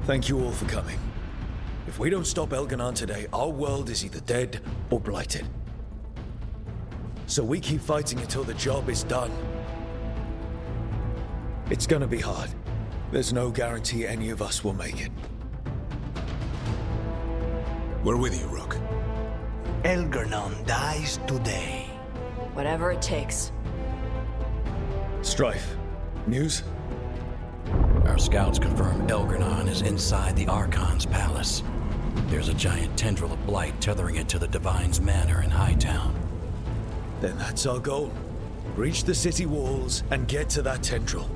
Thank you all for coming. If we don't stop Elganon today, our world is either dead or blighted. So we keep fighting until the job is done. It's gonna be hard. There's no guarantee any of us will make it. We're with you, Rook. Elganon dies today. Whatever it takes. Strife, news? Our scouts confirm Elganon is inside the Archon's palace. There's a giant tendril of blight tethering it to the Divine's manor in Hightown. Then that's our goal. Breach the city walls and get to that tendril.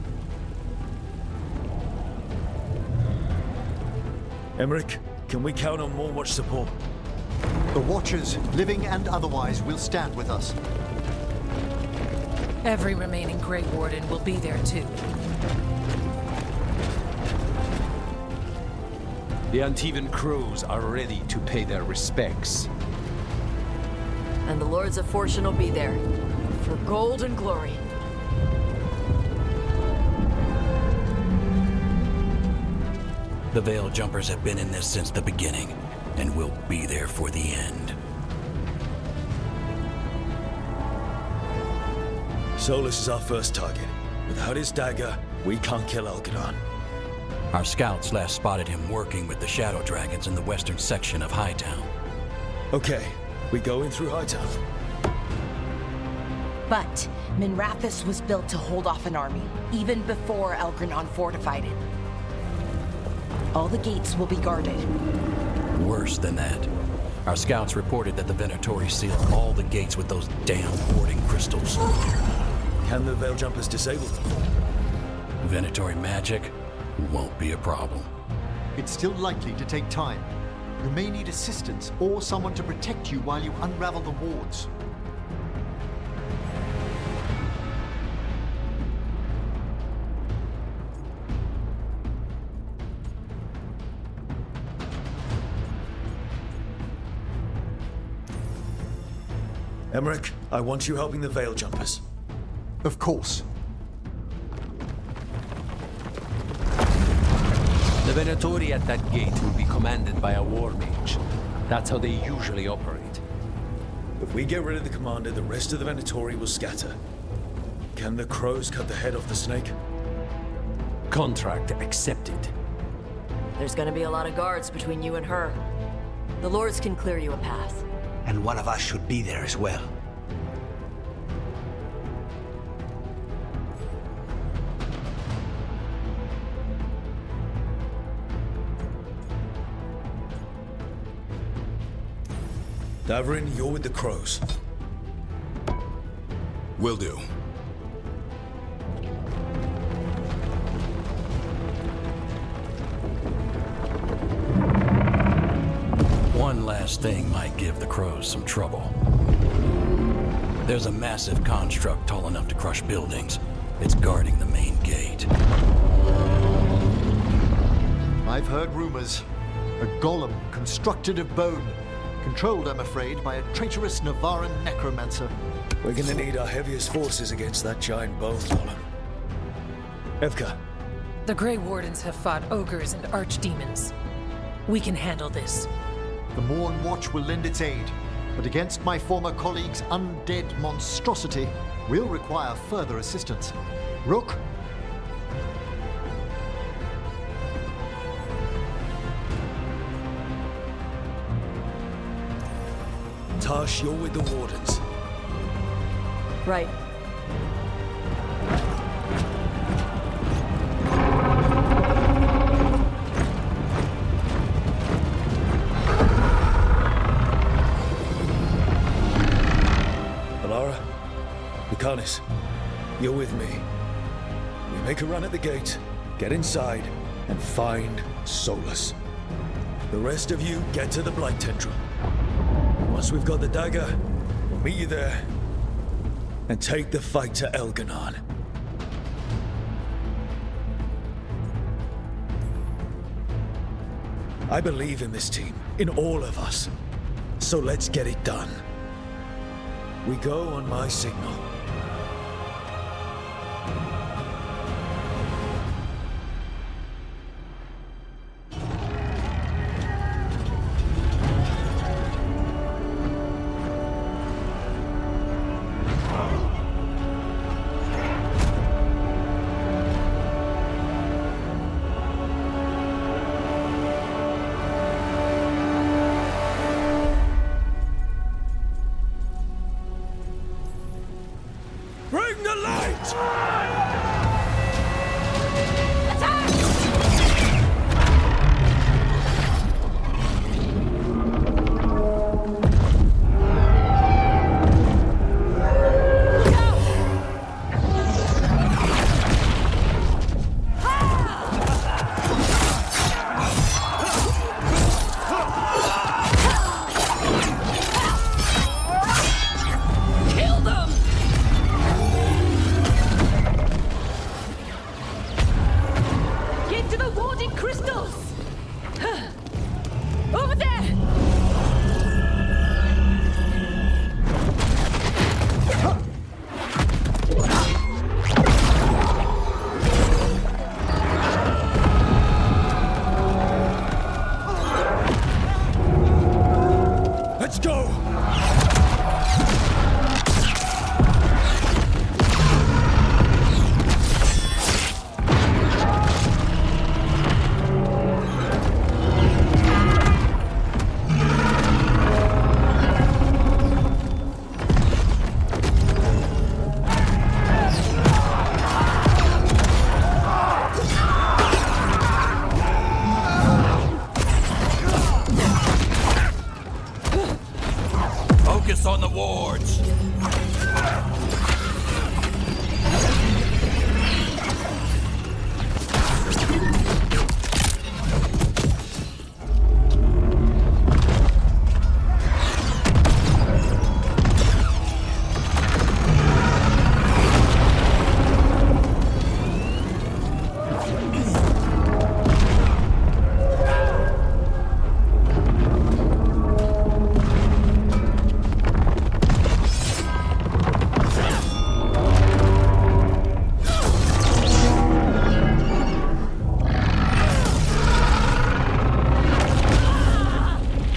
Emmerich, can we count on more Watch support? The Watchers, living and otherwise, will stand with us. Every remaining Grey Warden will be there too. The Antivan crews are ready to pay their respects. And the Lords of Fortune will be there. For gold and glory. The Veil Jumpers have been in this since the beginning, and will be there for the end. Solus is our first target. Without his dagger, we can't kill Elganon. Our scouts last spotted him working with the Shadow Dragons in the western section of Hightown. Okay, we go in through Hightown. But Minrathous was built to hold off an army, even before Elganon fortified it. All the gates will be guarded. Worse than that. Our scouts reported that the Venatori sealed all the gates with those damn warding crystals. Can the Veil Jumpers disable them? Venatori magic won't be a problem. It's still likely to take time. You may need assistance or someone to protect you while you unravel the wards. Emmerich, I want you helping the Veil Jumpers. Of course. The Venatori at that gate will be commanded by a war mage. That's how they usually operate. If we get rid of the commander, the rest of the Venatori will scatter. Can the crows cut the head off the snake? Contract accepted. There's gonna be a lot of guards between you and her. The Lords can clear you a path. And one of us should be there as well. Davrin, you're with the crows. Will do. One last thing might give the crows some trouble. There's a massive construct tall enough to crush buildings. It's guarding the main gate. I've heard rumors. A golem constructed of bone. Controlled, I'm afraid, by a traitorous Navaran necromancer. We're gonna need our heaviest forces against that giant bone golem. Evka. The Grey Wardens have fought ogres and archdemons. We can handle this. The Morn Watch will lend its aid, but against my former colleague's undead monstrosity, we'll require further assistance. Rook? Tash, you're with the Wardens. Right. Alara, Lucanus, you're with me. We make a run at the gate, get inside, and find Solus. The rest of you get to the Blight Tendril. Once we've got the dagger, we'll meet you there and take the fight to Elganon. I believe in this team, in all of us. So let's get it done. We go on my signal. Bring the light! Let's go! Focus on the wards.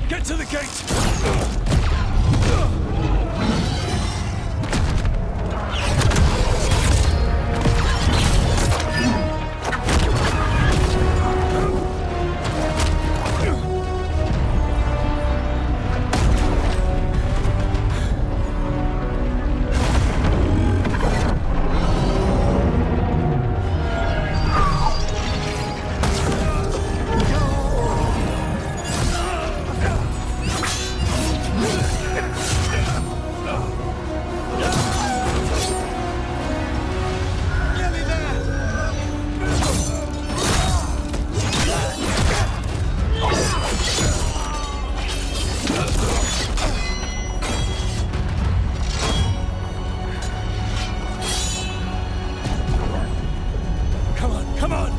Get to the gate! Come on!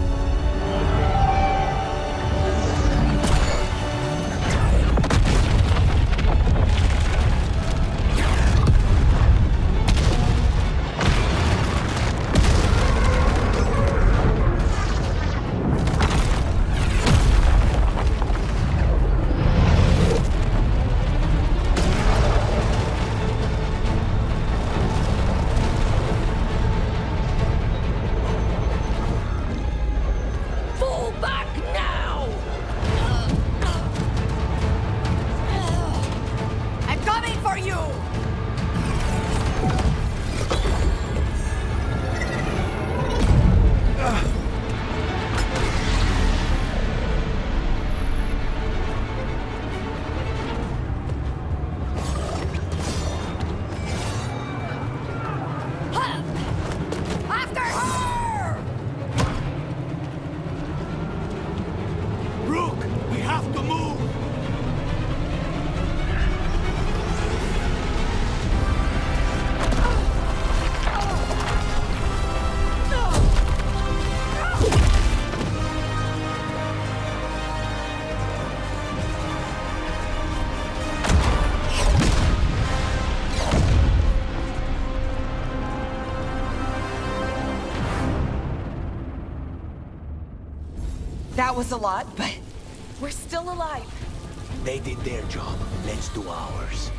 That was a lot, but we're still alive. They did their job. Let's do ours.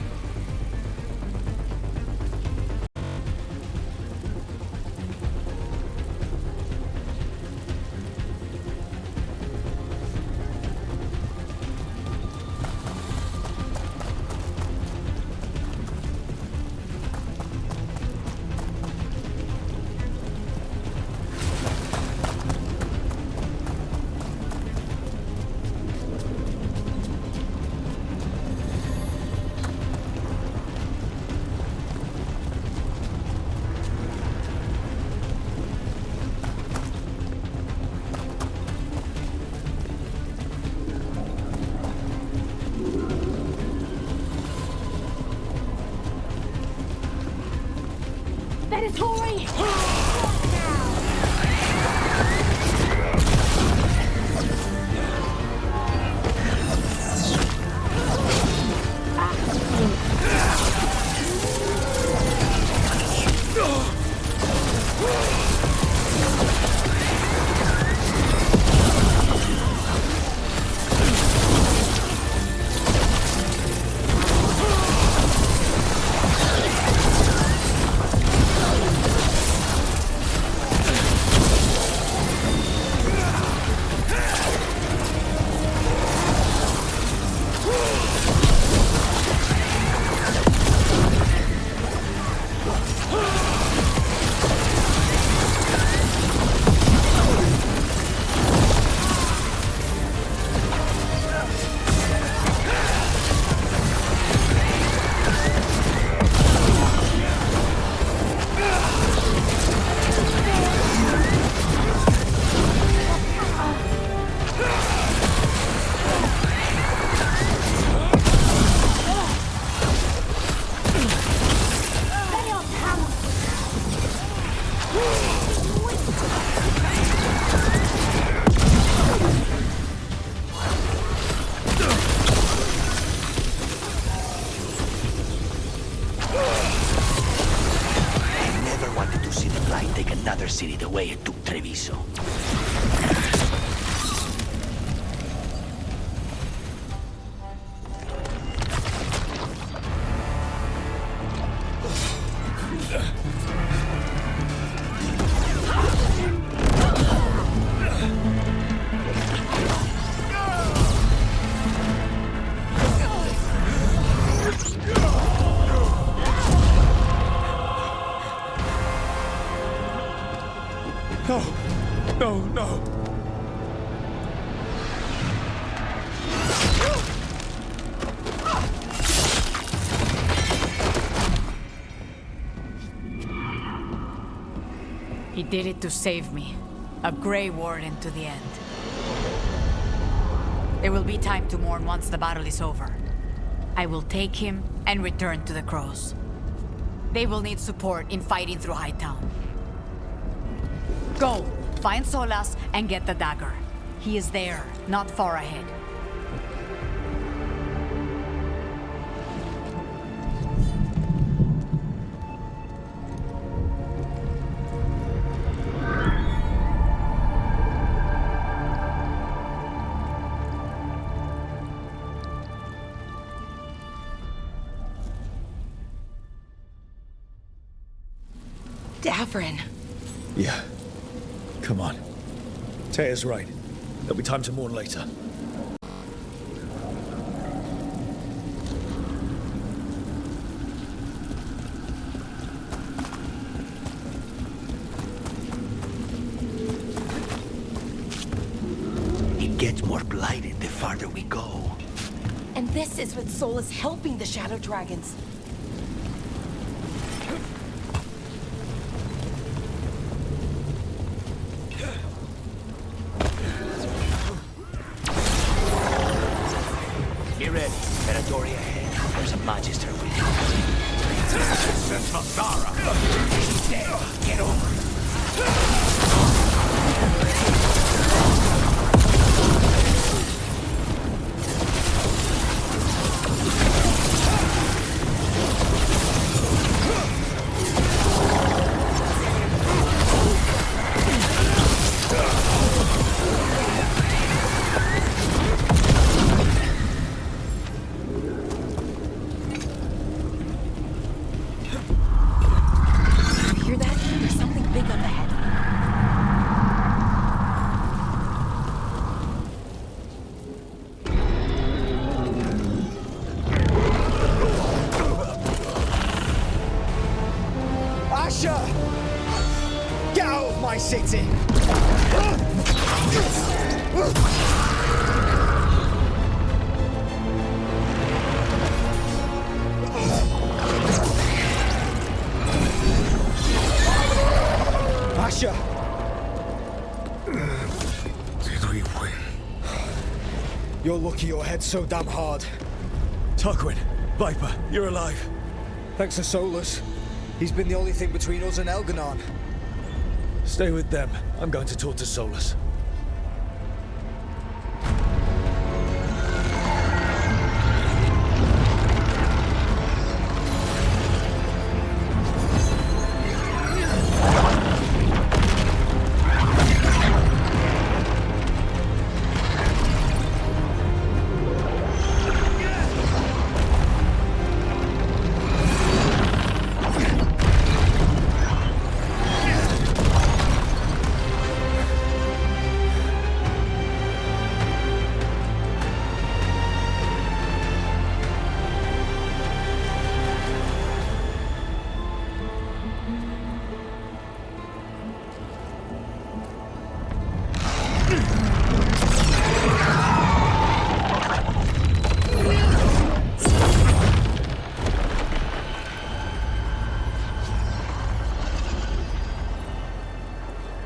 Another city the way it took Treviso. No. He did it to save me. A Grey Warden to the end. There will be time to mourn once the battle is over. I will take him and return to the Crows. They will need support in fighting through Hightown. Go! Find Solas and get the dagger. He is there, not far ahead. Davrin. Yeah. Come on. Taya's right. There'll be time to mourn later. It gets more blighted the farther we go. And this is with Solas helping the Shadow Dragons. Get ready. Territory ahead. There's a Magister with you. That's Masara. He's dead. Get over it. Hear that? There's something big up ahead. Asher! Get out of my city! Asher! Did we win? You're lucky your head's so damn hard. Tarquin, Viper, you're alive. Thanks to Solas. He's been the only thing between us and Elganon. Stay with them. I'm going to talk to Solus.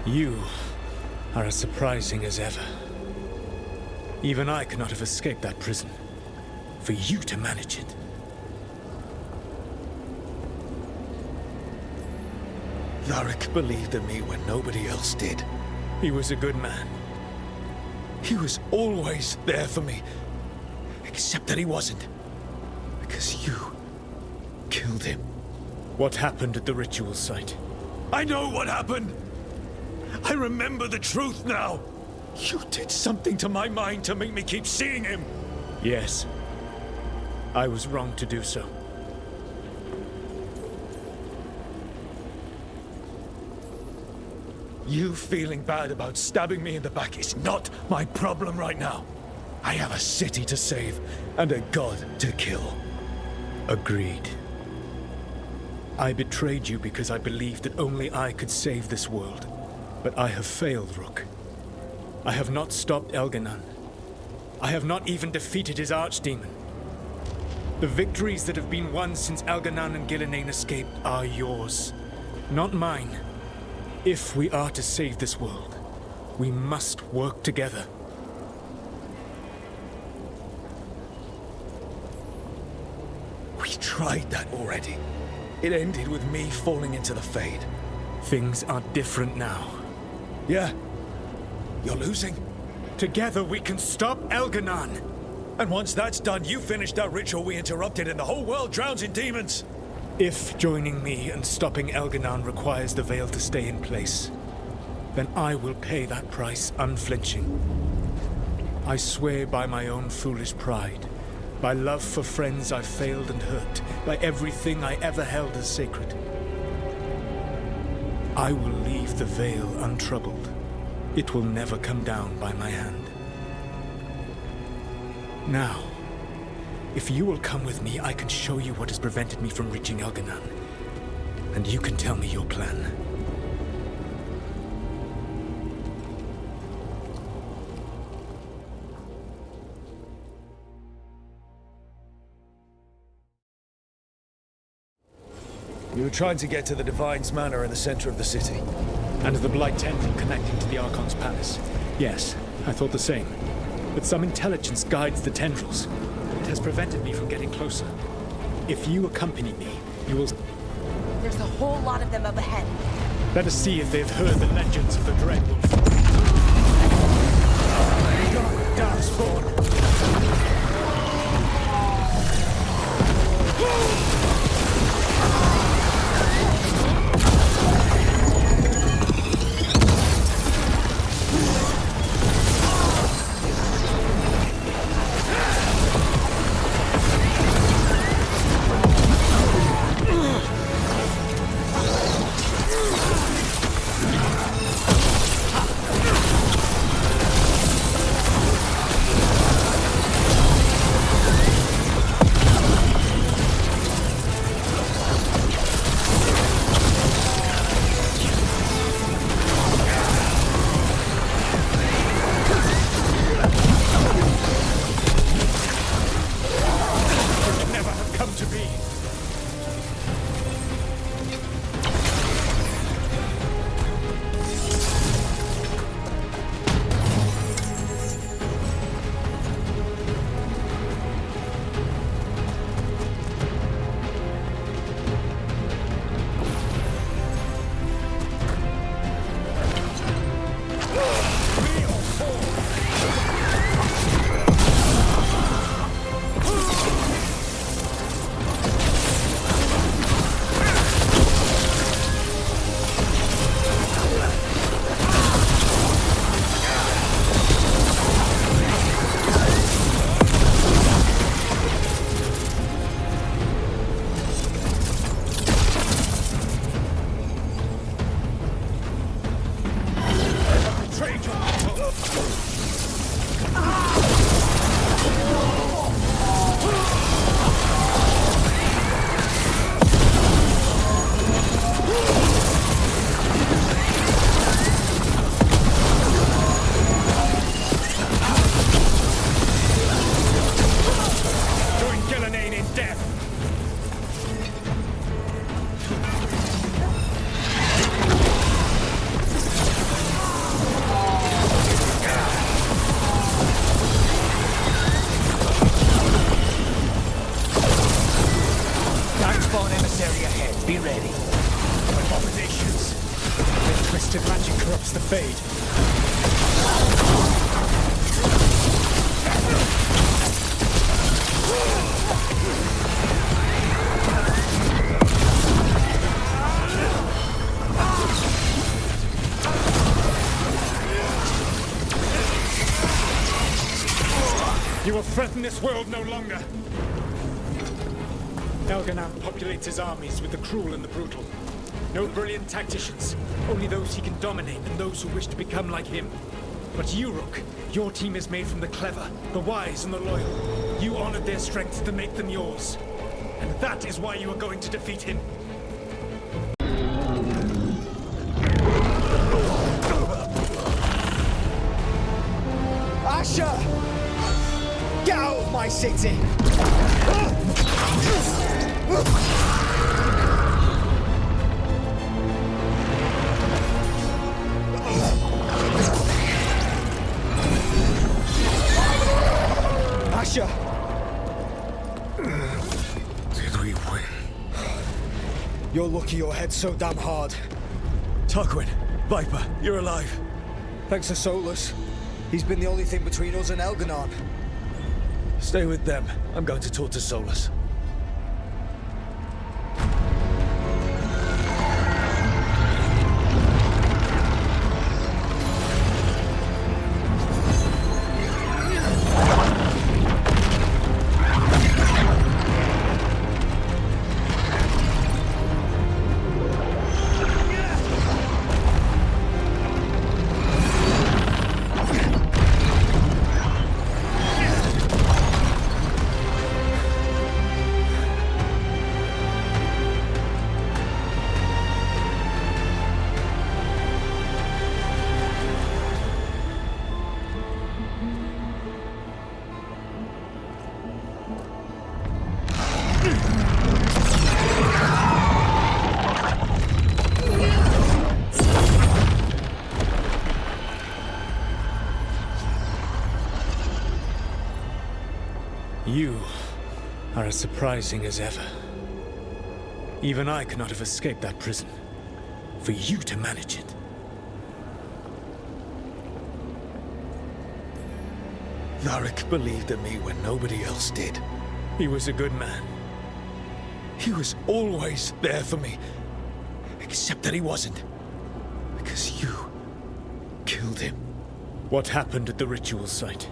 You are as surprising as ever. Even I could not have escaped that prison. For you to manage it. Tharic believed in me when nobody else did. He was a good man. He was always there for me. Except that he wasn't. Because you killed him. What happened at the ritual site? I know what happened! I remember the truth now! You did something to my mind to make me keep seeing him! Yes. I was wrong to do so. You feeling bad about stabbing me in the back is not my problem right now. I have a city to save and a god to kill. Agreed. I betrayed you because I believed that only I could save this world. But I have failed, Rook. I have not stopped Elganon. I have not even defeated his archdemon. The victories that have been won since Elganon and Gillenane escaped are yours, not mine. If we are to save this world, we must work together. We tried that already. It ended with me falling into the Fade. Things are different now. Yeah, you're losing. Together we can stop Elganon. And once that's done, you finish that ritual we interrupted and the whole world drowns in demons. If joining me and stopping Elganon requires the Veil to stay in place, then I will pay that price unflinching. I swear by my own foolish pride, by love for friends I've failed and hurt, by everything I ever held as sacred. I will leave the Veil untroubled. It will never come down by my hand. Now, if you will come with me, I can show you what has prevented me from reaching Elganon. And you can tell me your plan. We were trying to get to the Divine's Manor in the center of the city. And the Blight Tendril connecting to the Archon's palace. Yes, I thought the same. But some intelligence guides the tendrils. It has prevented me from getting closer. If you accompany me, you will... There's a whole lot of them up ahead. Let us see if they've heard the legends of the Dread Wolf. Darkspawn! Twisted magic corrupts the Fade. You will threaten this world no longer. Elganan populates his armies with the cruel and the brutal. No brilliant tacticians, only those he can dominate and those who wish to become like him. But you, Rook, your team is made from the clever, the wise, and the loyal. You honored their strength to make them yours. And that is why you are going to defeat him. Asher! Get out of my city! Asher! Did we win? You're lucky your head's so damn hard. Tarquin, Viper, you're alive. Thanks to Solus. He's been the only thing between us and Elganon. Stay with them. I'm going to talk to Solus. You are as surprising as ever. Even I could not have escaped that prison. For you to manage it. Varric believed in me when nobody else did. He was a good man. He was always there for me. Except that he wasn't. Because you killed him. What happened at the ritual site?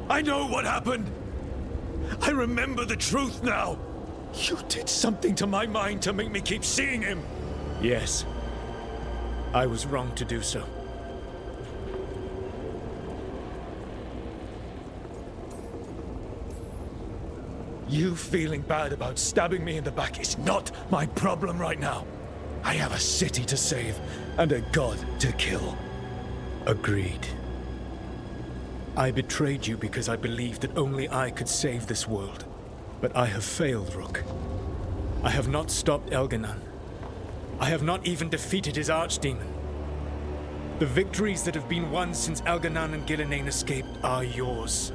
I know what happened! I remember the truth now! You did something to my mind to make me keep seeing him! Yes. I was wrong to do so. You feeling bad about stabbing me in the back is not my problem right now. I have a city to save and a god to kill. Agreed. I betrayed you because I believed that only I could save this world. But I have failed, Rook. I have not stopped Elganan. I have not even defeated his archdemon. The victories that have been won since Elganan and Gillenane escaped are yours,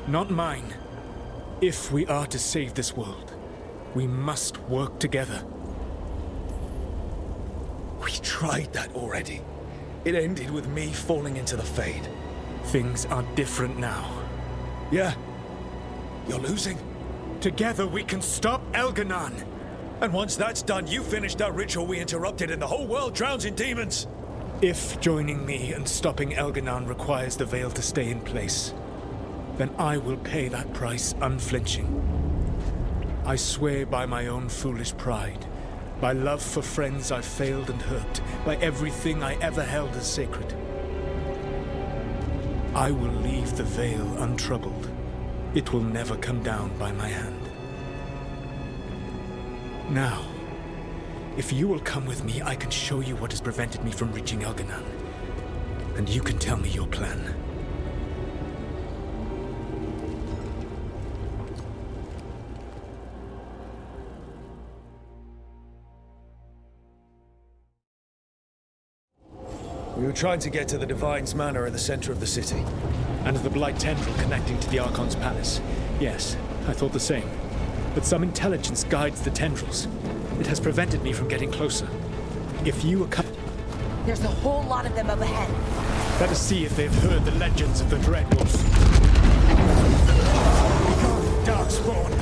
not mine. If we are to save this world, we must work together. We tried that already. It ended with me falling into the Fade. Things are different now. Yeah? You're losing? Together we can stop Elganan! And once that's done, you finish that ritual we interrupted and the whole world drowns in demons! If joining me and stopping Elganan requires the Veil to stay in place, then I will pay that price unflinching. I swear by my own foolish pride, by love for friends I've failed and hurt, by everything I ever held as sacred. I will leave the Veil untroubled. It will never come down by my hand. Now, if you will come with me, I can show you what has prevented me from reaching Elganan. And you can tell me your plan. We were trying to get to the Divine's Manor in the center of the city. And the Blight Tendril connecting to the Archon's palace. Yes, I thought the same. But some intelligence guides the tendrils. It has prevented me from getting closer. If you There's a whole lot of them up ahead. Better see if they've heard the legends of the Dread Wolf. Darkspawn!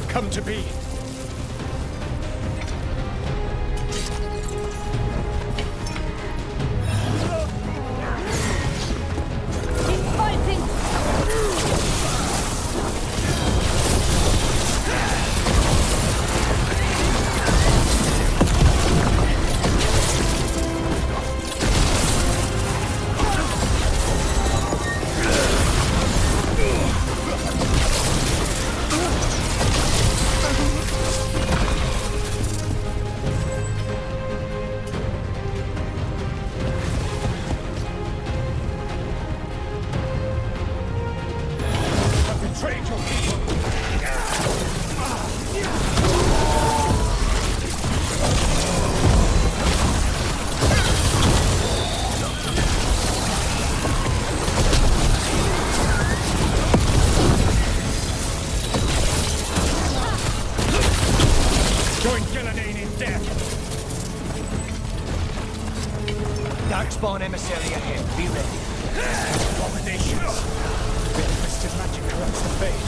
Come to be. Darkspawn emissary ahead. Be ready. Abominations! Their twisted magic corrupts the fate.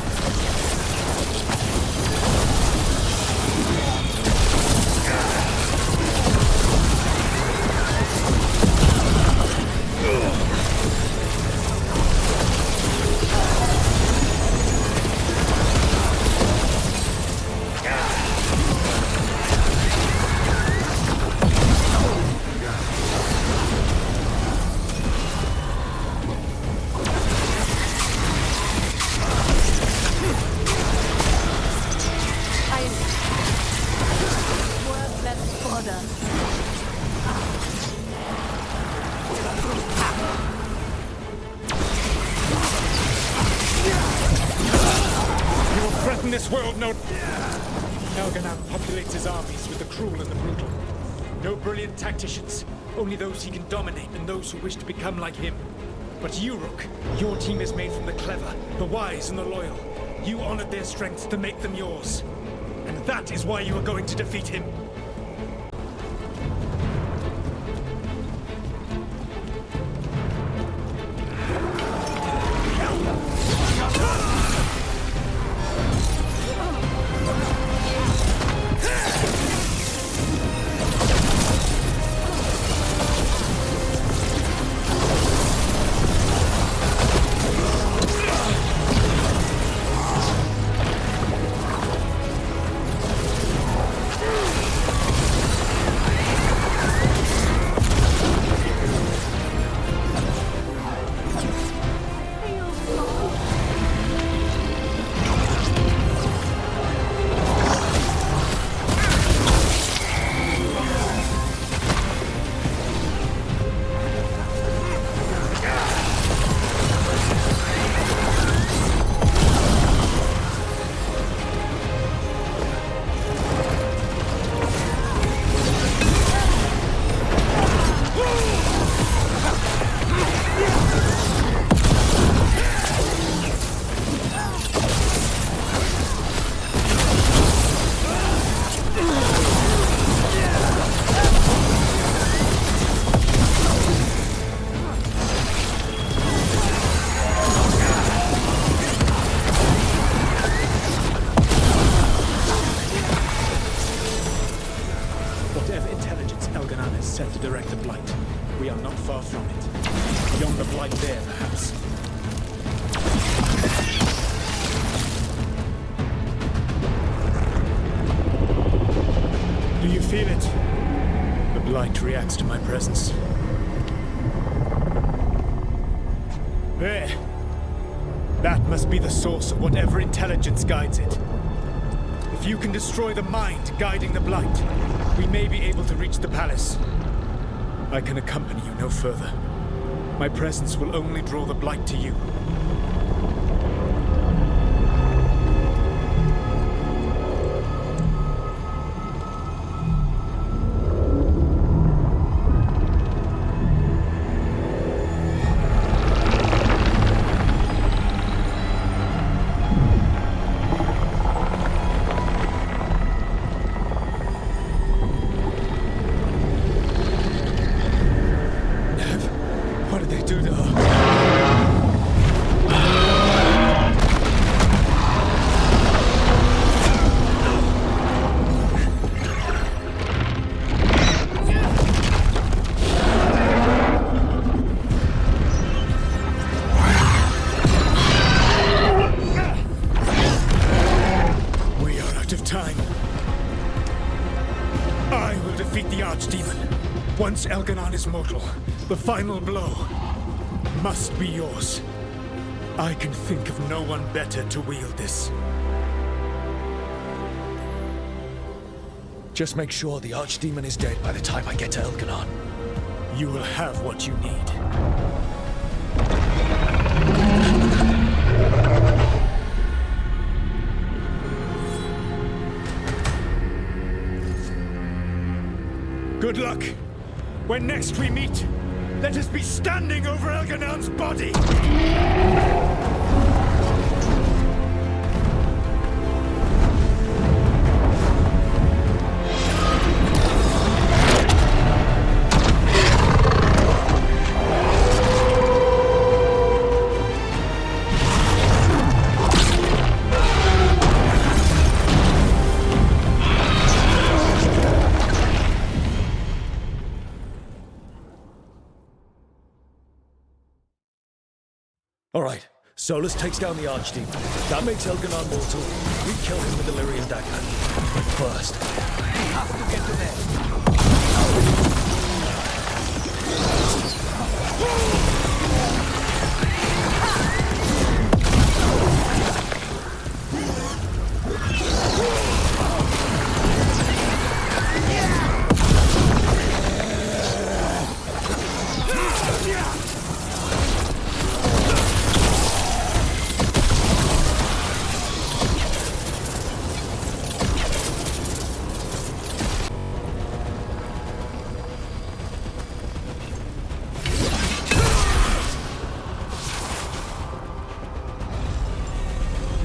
This world, no... Elganan populates his armies with the cruel and the brutal. No brilliant tacticians, only those he can dominate and those who wish to become like him. But you, Rook, your team is made from the clever, the wise, and the loyal. You honored their strengths to make them yours. And that is why you are going to defeat him. feel it? The blight reacts to my presence. There. That must be the source of whatever intelligence guides it. If you can destroy the mind guiding the blight, we may be able to reach the palace. I can accompany you no further. My presence will only draw the blight to you. Once Elganon is mortal, the final blow must be yours. I can think of no one better to wield this. Just make sure the Archdemon is dead by the time I get to Elganon. You will have what you need. Good luck. When next we meet, let us be standing over Elganon's body! All right, Solus takes down the Archdemon. That makes Elganon mortal. We kill him with the Lyrian dagger. But first, We have to get to them.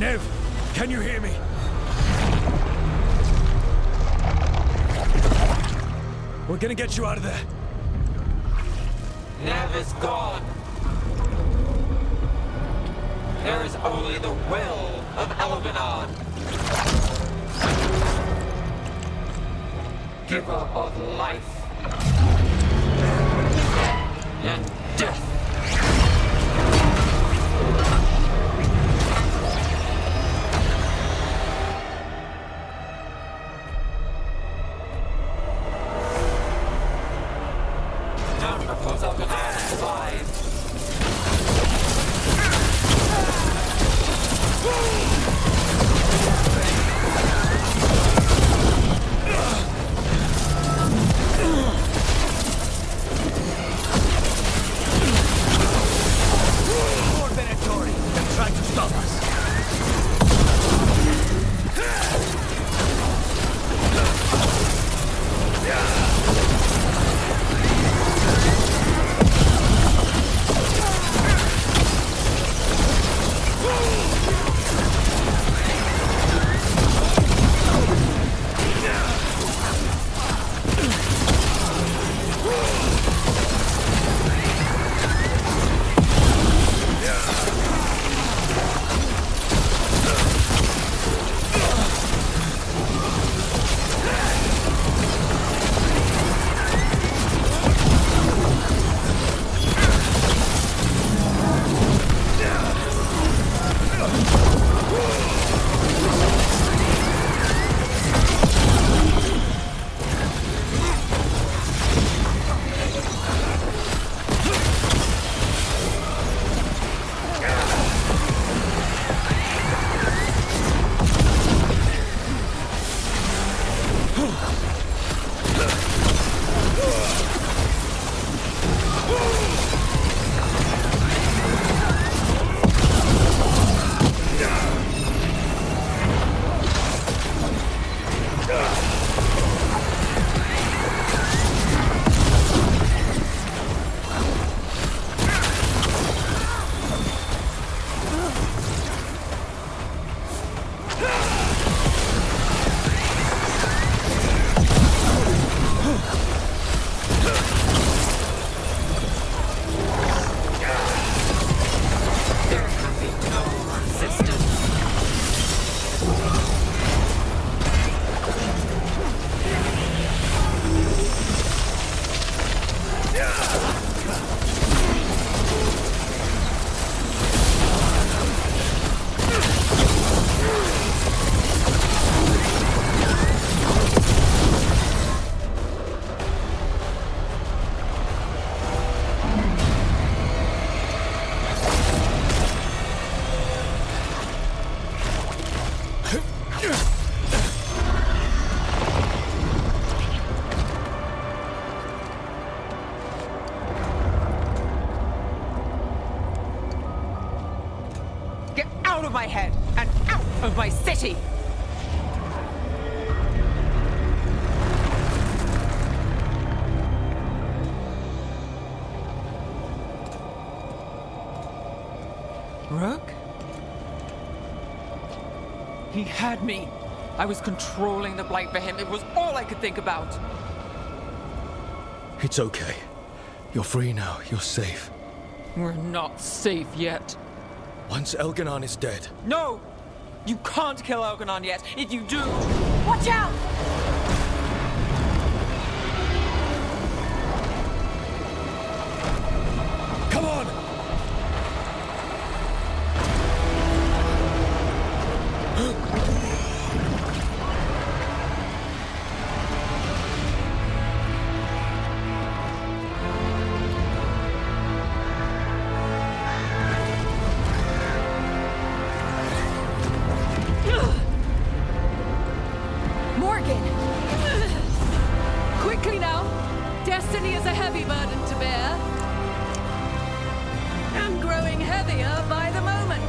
Nev, can you hear me? We're gonna get you out of there. Nev is gone. There is only the will of Elganon. Giver of life and death. None of Elganon survive. city. Rook? He had me. I was controlling the Blight for him. It was all I could think about. It's okay. You're free now. You're safe. We're not safe yet. Once Elganon is dead. No! You can't kill Elganon yet. If you do... Watch out! Come on! Morgan! Quickly now! Destiny is a heavy burden to bear. And growing heavier by the moment.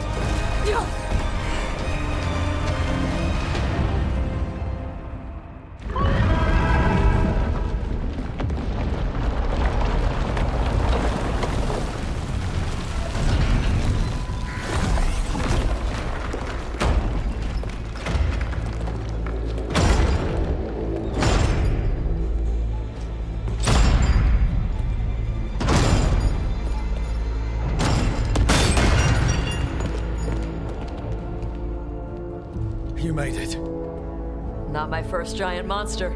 You made it. Not my first giant monster.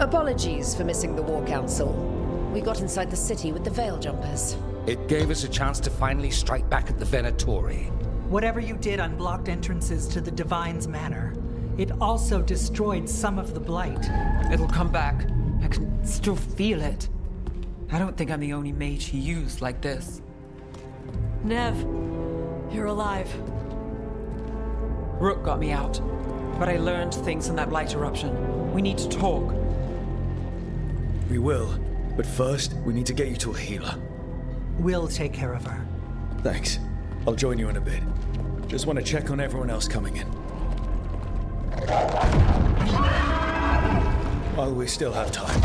Apologies for missing the War Council. We got inside the city with the Veil Jumpers. It gave us a chance to finally strike back at the Venatori. Whatever you did unblocked entrances to the Divine's Manor. It also destroyed some of the Blight. It'll come back. I can still feel it. I don't think I'm the only mage he used like this. Nev, you're alive. Rook got me out, but I learned things from that Blight eruption. We need to talk. We will, but first, we need to get you to a healer. We'll take care of her. Thanks. I'll join you in a bit. Just want to check on everyone else coming in. While we still have time.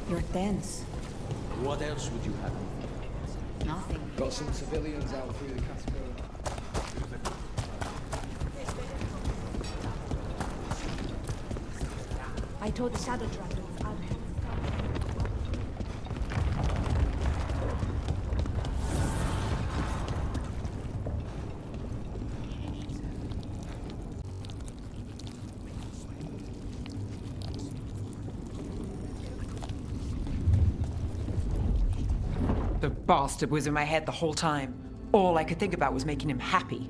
You're tense. What else would you have? Nothing. Got some civilians out through the Cascade. I told the Shadow Dragons I'll help. The bastard was in my head the whole time. All I could think about was making him happy.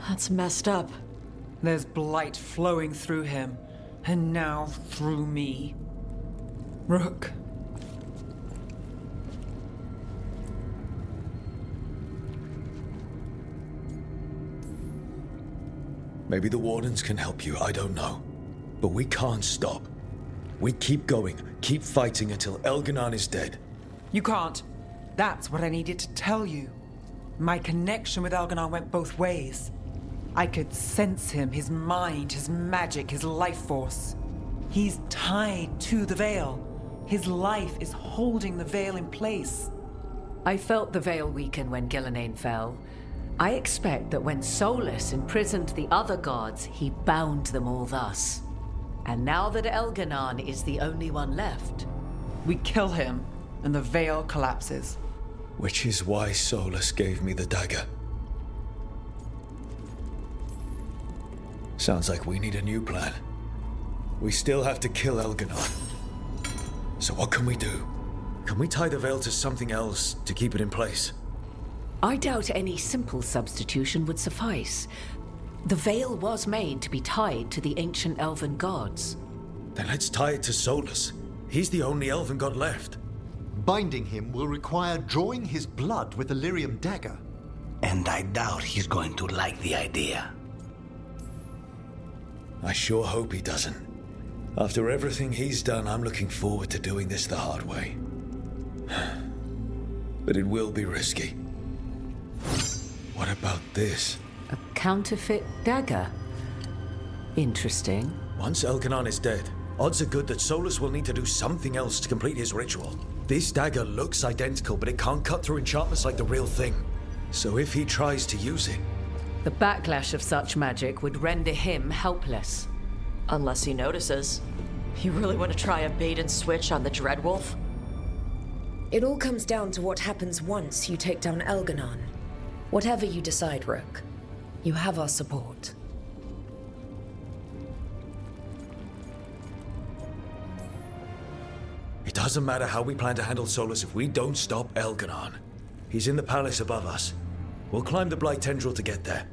That's messed up. There's blight flowing through him, and now through me. Rook. Maybe the Wardens can help you, I don't know. But we can't stop. We keep going, keep fighting until Elganon is dead. You can't. That's what I needed to tell you. My connection with Elganon went both ways. I could sense him, his mind, his magic, his life force. He's tied to the Veil. His life is holding the Veil in place. I felt the Veil weaken when Gillenane fell. I expect that when Solus imprisoned the other gods, he bound them all thus. And now that Elganon is the only one left... We kill him, and the Veil collapses. Which is why Solus gave me the dagger. Sounds like we need a new plan. We still have to kill Elganon. So what can we do? Can we tie the veil to something else to keep it in place? I doubt any simple substitution would suffice. The veil was made to be tied to the ancient elven gods. Then let's tie it to Solus. He's the only elven god left. Binding him will require drawing his blood with the lyrium dagger. And I doubt he's going to like the idea. I sure hope he doesn't. After everything he's done, I'm looking forward to doing this the hard way. But it will be risky. What about this? A counterfeit dagger. Interesting. Once Elganon is dead, odds are good that Solus will need to do something else to complete his ritual. This dagger looks identical, but it can't cut through enchantments like the real thing. So if he tries to use it... The backlash of such magic would render him helpless. Unless he notices. You really want to try a bait and switch on the Dreadwolf? It all comes down to what happens once you take down Elganon. Whatever you decide, Rook, you have our support. It doesn't matter how we plan to handle Solus if we don't stop Elganon. He's in the palace above us. We'll climb the Blight Tendril to get there.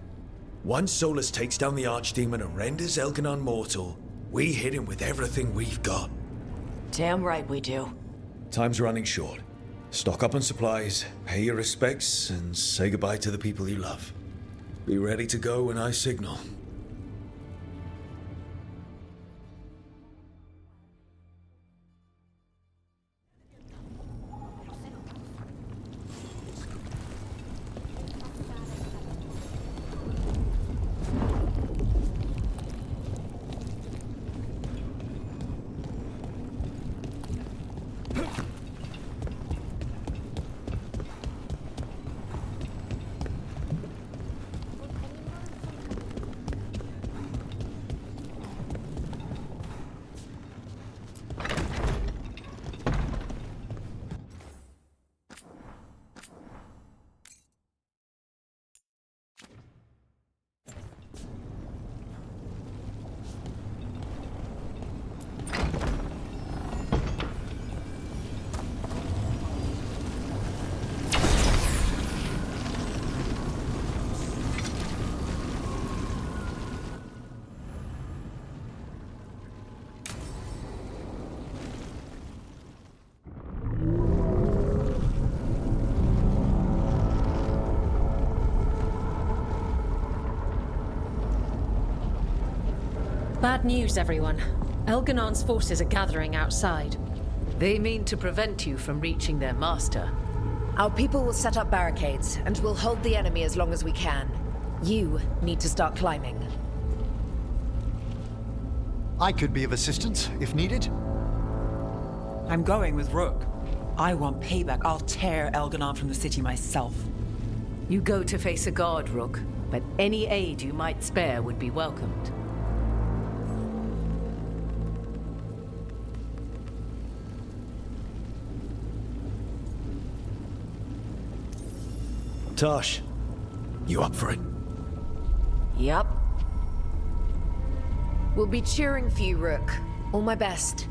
Once Solus takes down the Archdemon and renders Elganon mortal, we hit him with everything we've got. Damn right we do. Time's running short. Stock up on supplies, pay your respects, and say goodbye to the people you love. Be ready to go when I signal. Bad news, everyone. Elganon's forces are gathering outside. They mean to prevent you from reaching their master. Our people will set up barricades, and we'll hold the enemy as long as we can. You need to start climbing. I could be of assistance, if needed. I'm going with Rook. I want payback. I'll tear Elganon from the city myself. You go to face a guard, Rook, but any aid you might spare would be welcomed. Tosh, you up for it? Yup. We'll be cheering for you, Rook. All my best.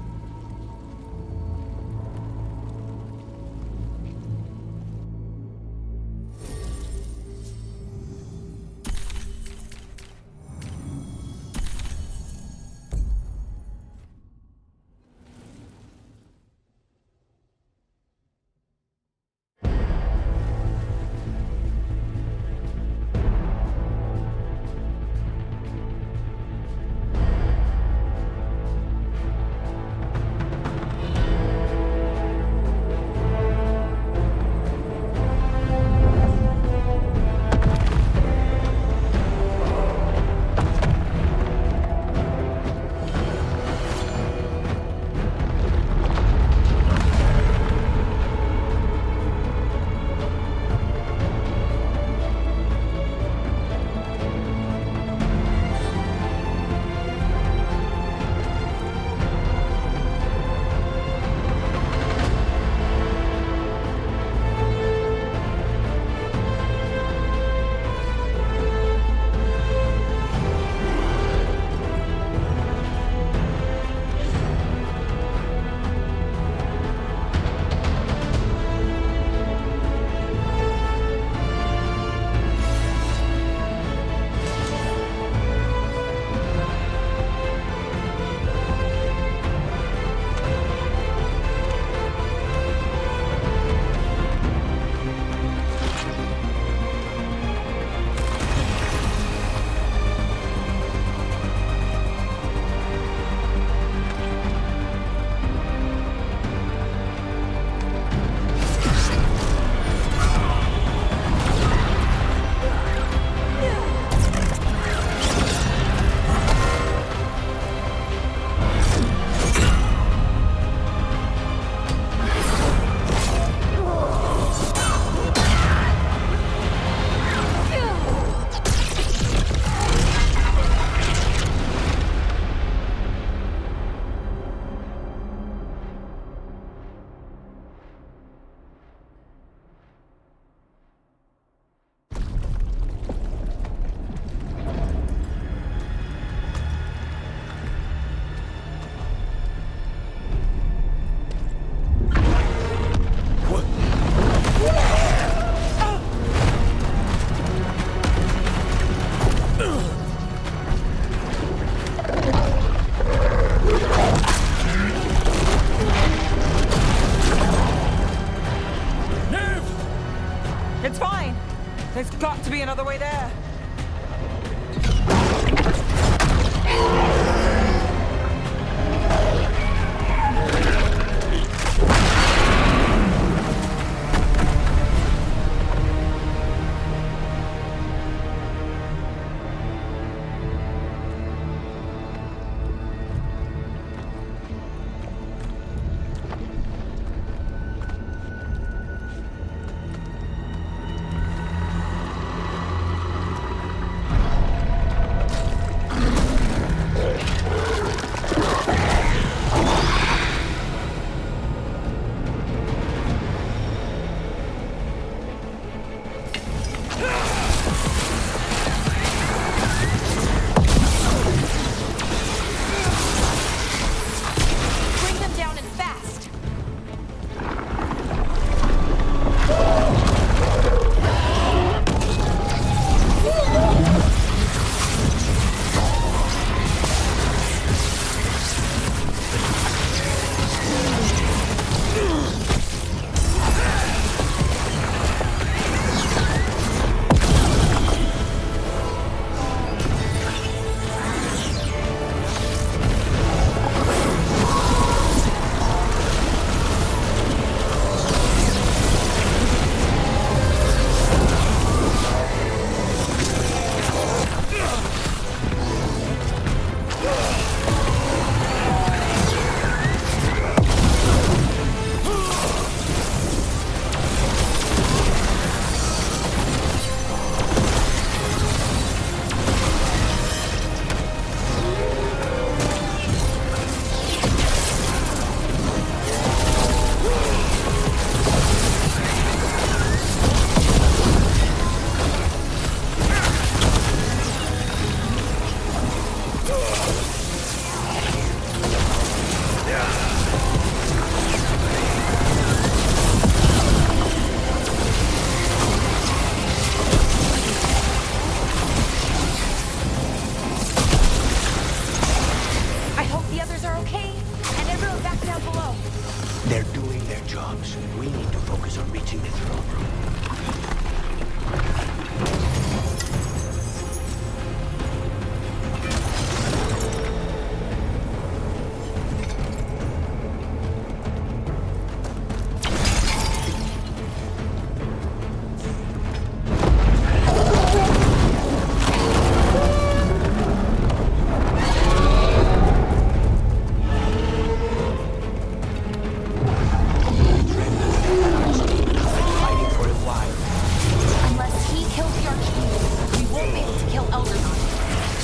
another way there.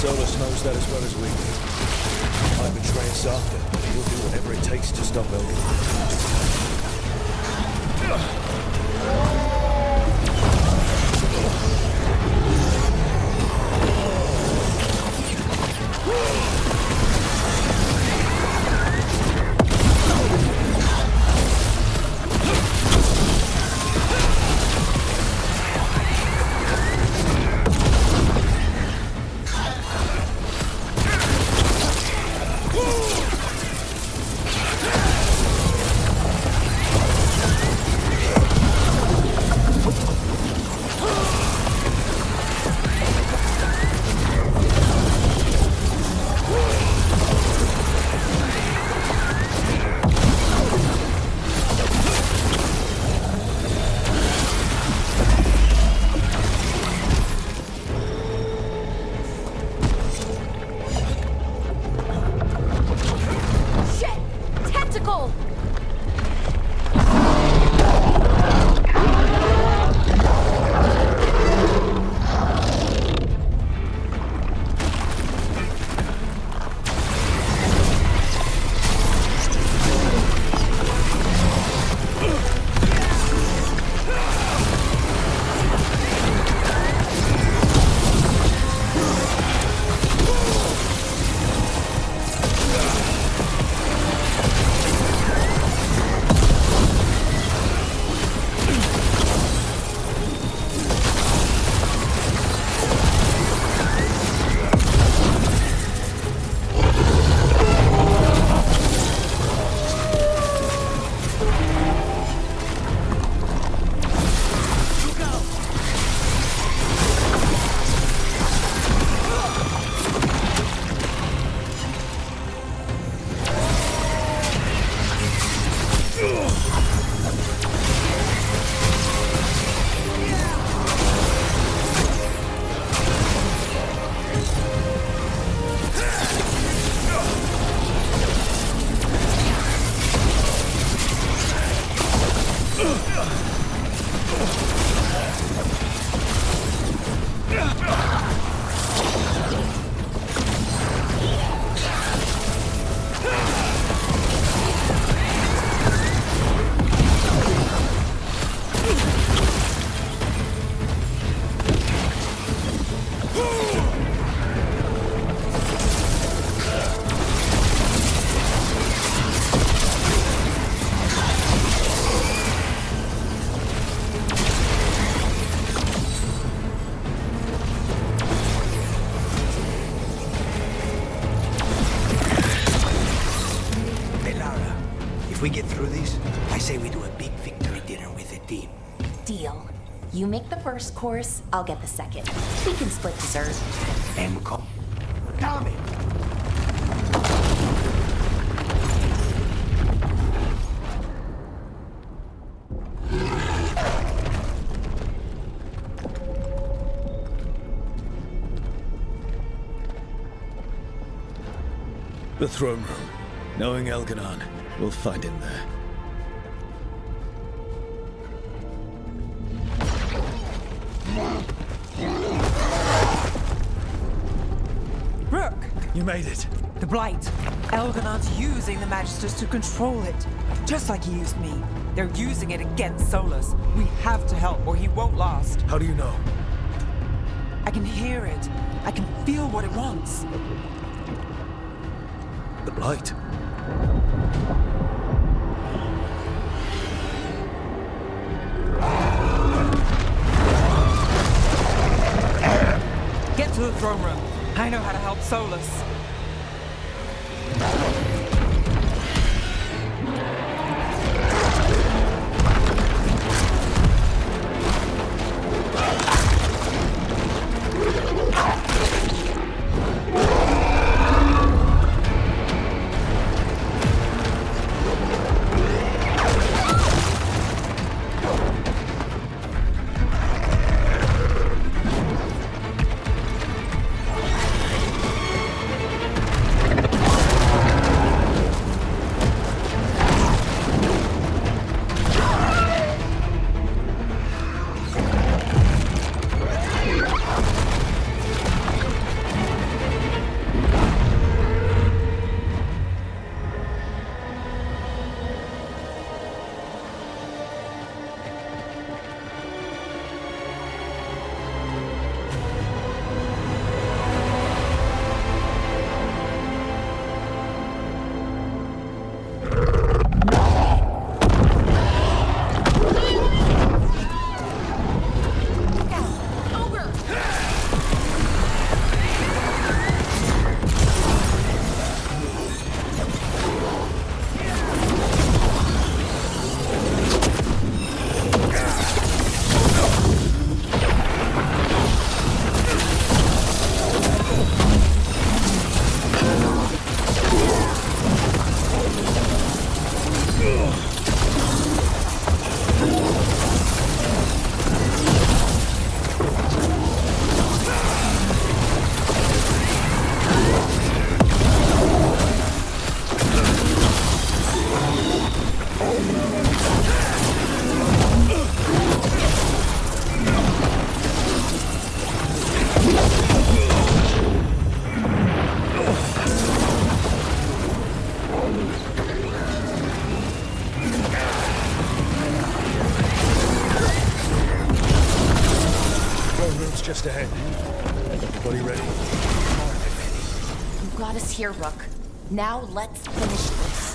Solus knows that as well as we do. I betray Sartha. He'll do whatever it takes to stop If we get through this, I say we do a big victory dinner with the team. Deal. You make the first course, I'll get the second. We can split dessert. And damn it! The throne room. Knowing Elganon, we'll find him there. Rook! You made it. The Blight. Elganon's using the Magisters to control it. Just like he used me. They're using it against Solus. We have to help or he won't last. How do you know? I can hear it. I can feel what it wants. The Blight. Get to the throne room. I know how to help Solus. Just ahead. Everybody ready? You got us here, Rook. Now let's finish this.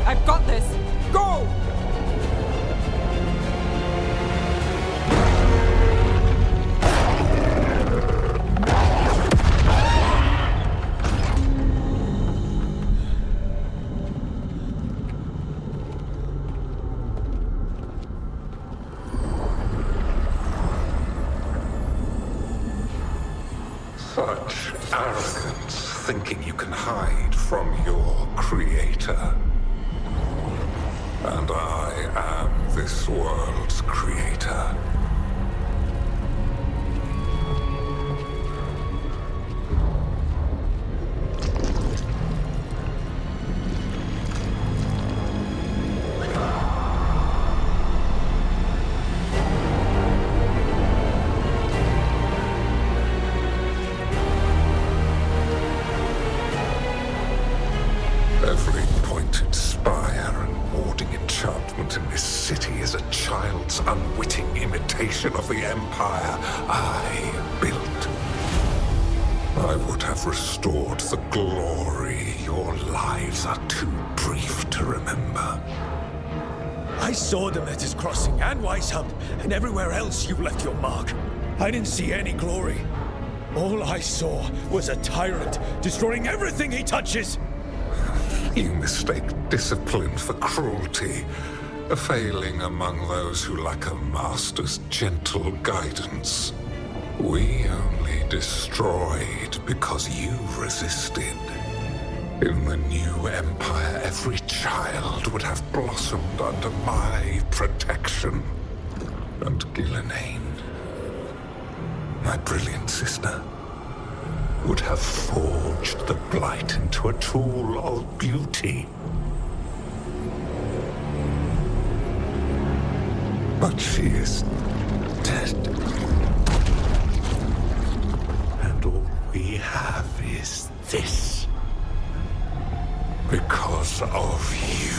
I've got this! Go! Such arrogance, thinking you can hide from your creator. And I am this world's creator. Every pointed spire and warding enchantment in this city is a child's unwitting imitation of the empire I built. I would have restored the glory. Your lives are too brief to remember. I saw Demeter's Crossing and Weishaupt, and everywhere else you left your mark. I didn't see any glory. All I saw was a tyrant destroying everything he touches. You mistake discipline for cruelty, a failing among those who lack a master's gentle guidance. We only destroyed because you resisted. In the new empire, every child would have blossomed under my protection. And Gillenane, my brilliant sister, would have forged the Blight into a tool of beauty. But she is dead. And all we have is this. Because of you.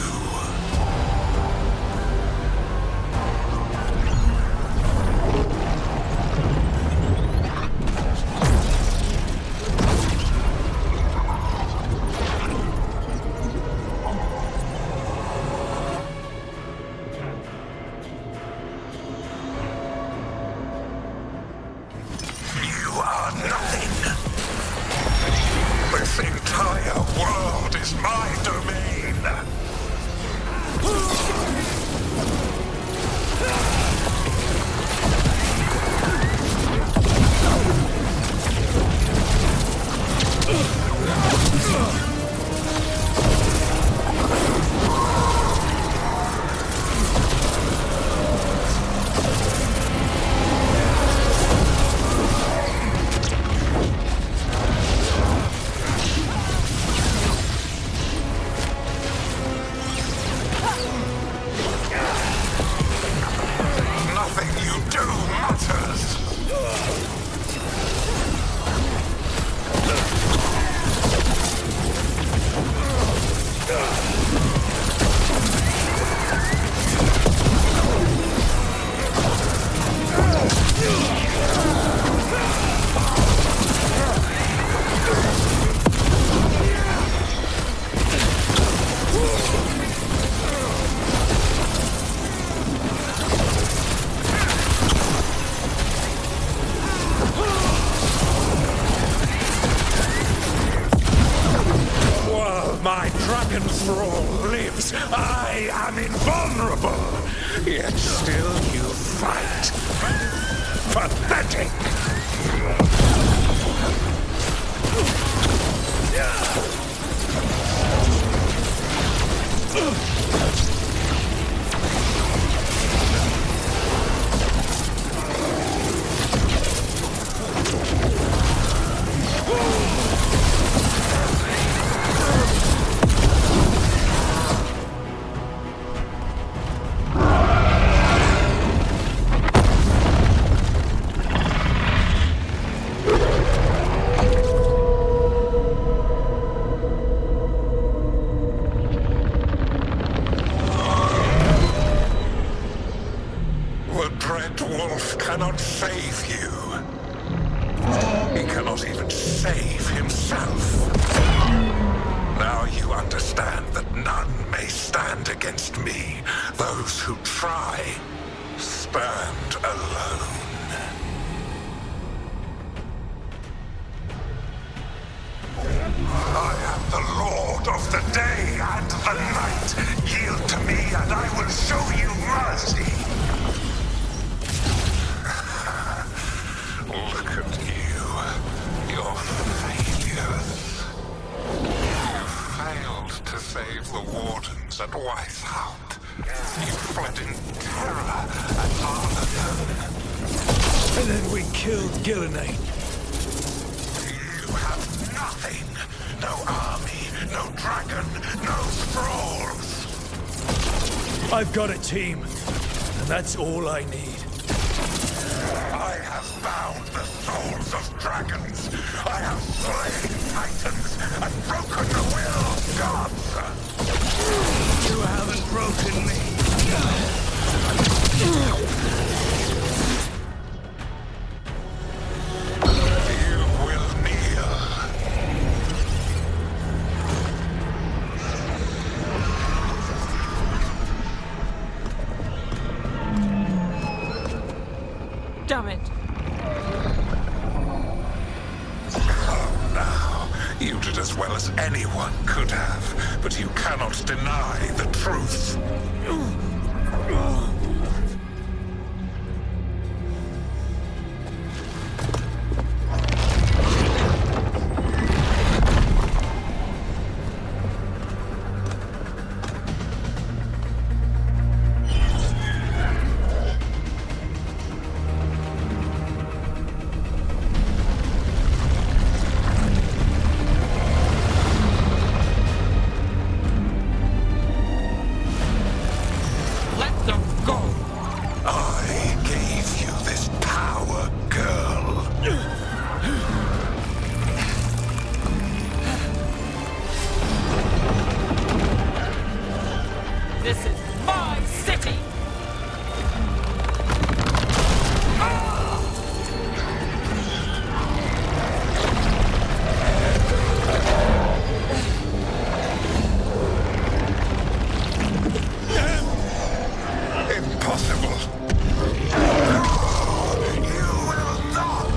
This entire world is my domain! Nothing you do matters! While my dragon thrall lives, I am invulnerable. Yet still you fight. Pathetic! The Dread Wolf cannot save you. He cannot even save himself. Now you understand that none may stand against me. Those who try stand alone. I am the Lord of the day and the night. Yield to me and I will show you mercy. Look at you. Your And then we killed Gillenane. You have nothing. No army, no dragon, no scrolls. I've got a team, and that's all I need. I have bound the souls of dragons. I have slain titans and broken the will of gods. You haven't broken me. You will kneel. Damn it. Now, you did as well as anyone could have, but you cannot deny the truth. I gave you this power, girl. This is my city! Impossible. You will not.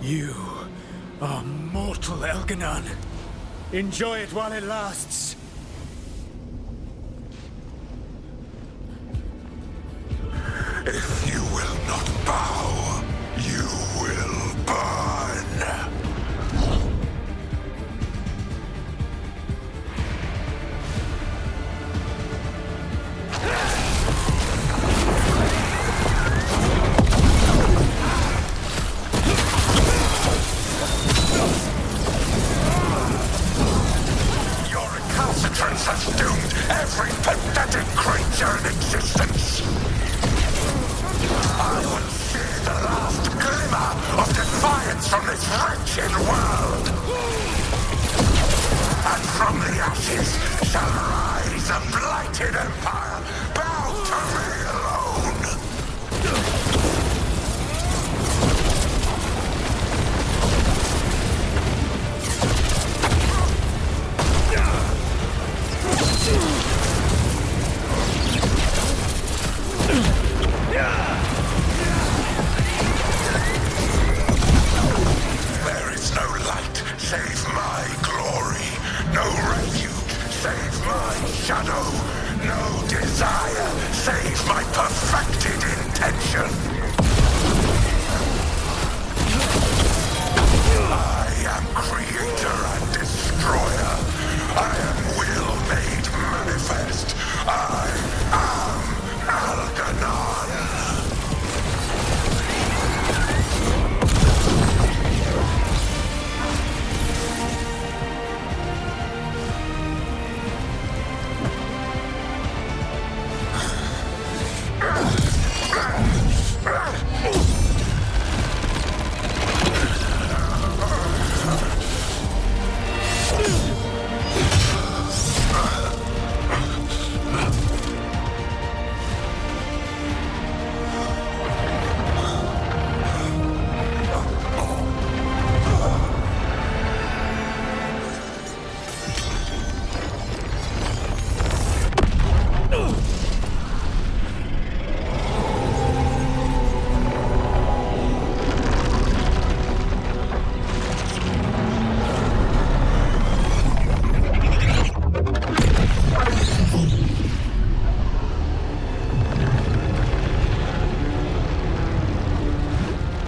You are mortal, Elganon. Enjoy it while it lasts. If you will not bow, you will burn. You're a coward.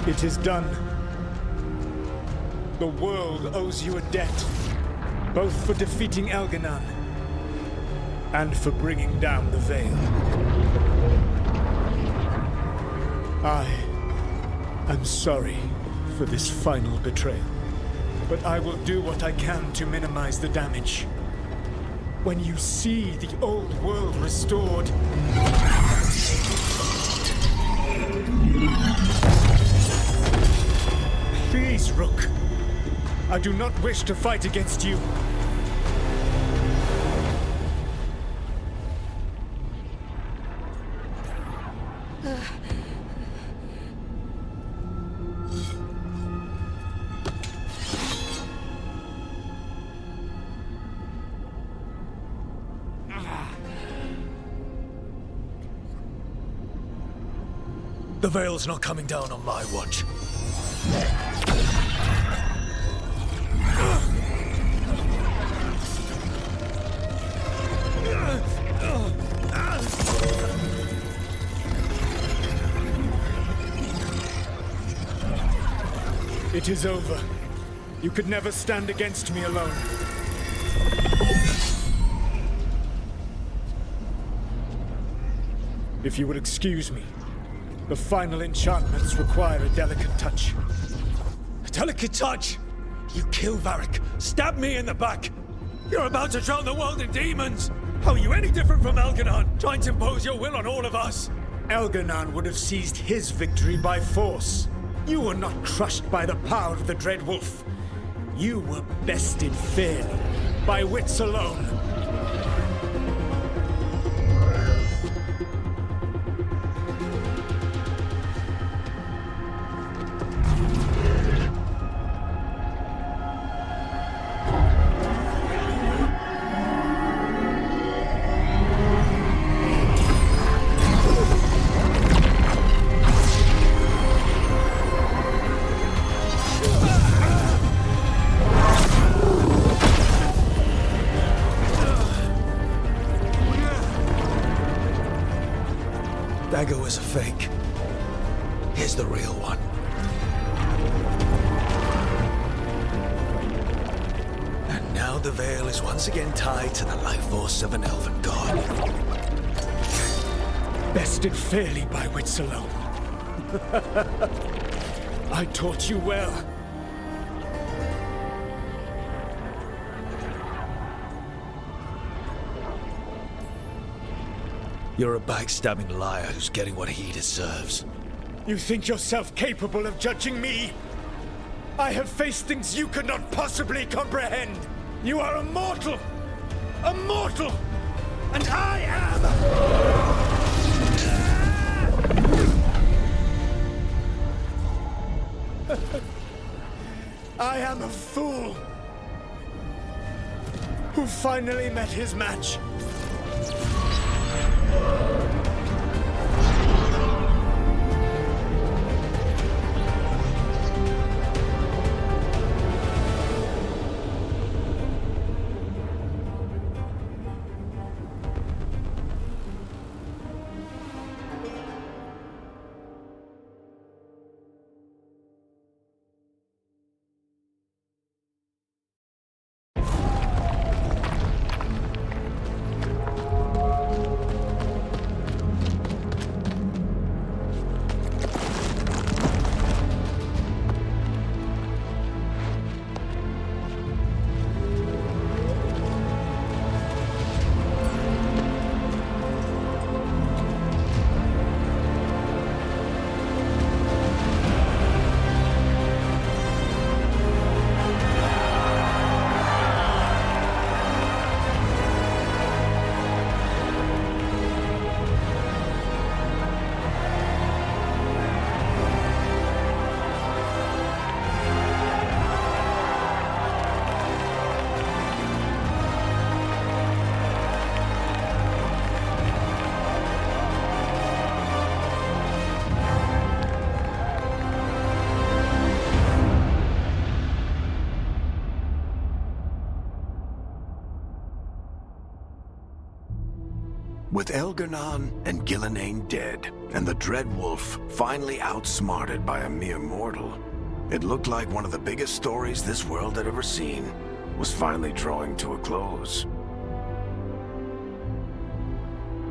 It is done. The world owes you a debt, both for defeating Elganon and for bringing down the Veil. I am sorry for this final betrayal, but I will do what I can to minimize the damage. When you see the old world restored, please, Rook. I do not wish to fight against you. The Veil's not coming down on my watch. It is over. You could never stand against me alone. If you will excuse me, the final enchantments require a delicate touch. A delicate touch? You kill Varric, stab me in the back. You're about to drown the world in demons. How are you any different from Elganon, trying to impose your will on all of us? Elganon would have seized his victory by force. You were not crushed by the power of the Dread Wolf. You were bested fairly, by wits alone. Dagger was a fake. Here's the real one. And now the Veil is once again tied to the life force of an elven god. Bested fairly by wits alone. I taught you well. You're a backstabbing liar who's getting what he deserves. You think yourself capable of judging me? I have faced things you could not possibly comprehend. You are a mortal! A mortal! And I am... I am a fool who finally met his match. With Elgar'nan and Gillenane dead, and the Dread Wolf finally outsmarted by a mere mortal, it looked like one of the biggest stories this world had ever seen was finally drawing to a close.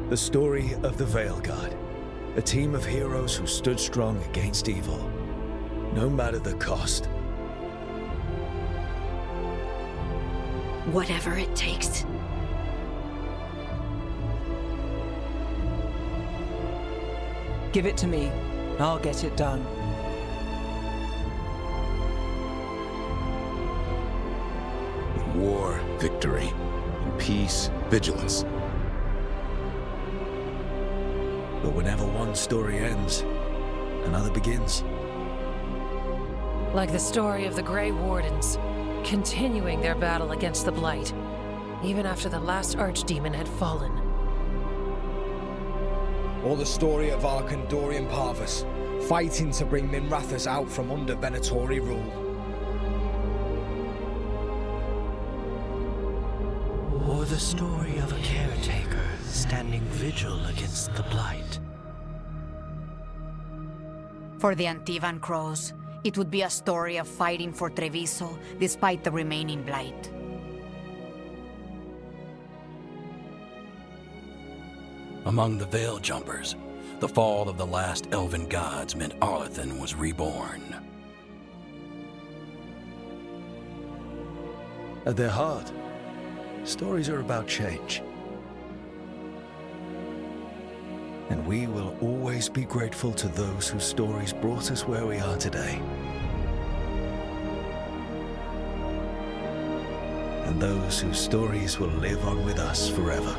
The story of the Veilguard, a team of heroes who stood strong against evil, no matter the cost. Whatever it takes. Give it to me. I'll get it done. In war, victory. In peace, vigilance. But whenever one story ends, another begins. Like the story of the Grey Wardens, continuing their battle against the Blight, even after the last Archdemon had fallen. Or the story of Arkandorian Parvus, fighting to bring Minrathous out from under Venatori rule. Or the story of a caretaker standing vigil against the Blight. For the Antivan Crows, it would be a story of fighting for Treviso despite the remaining Blight. Among the Veil Jumpers, the fall of the last elven gods meant Arlathan was reborn. At their heart, stories are about change. And we will always be grateful to those whose stories brought us where we are today. And those whose stories will live on with us forever.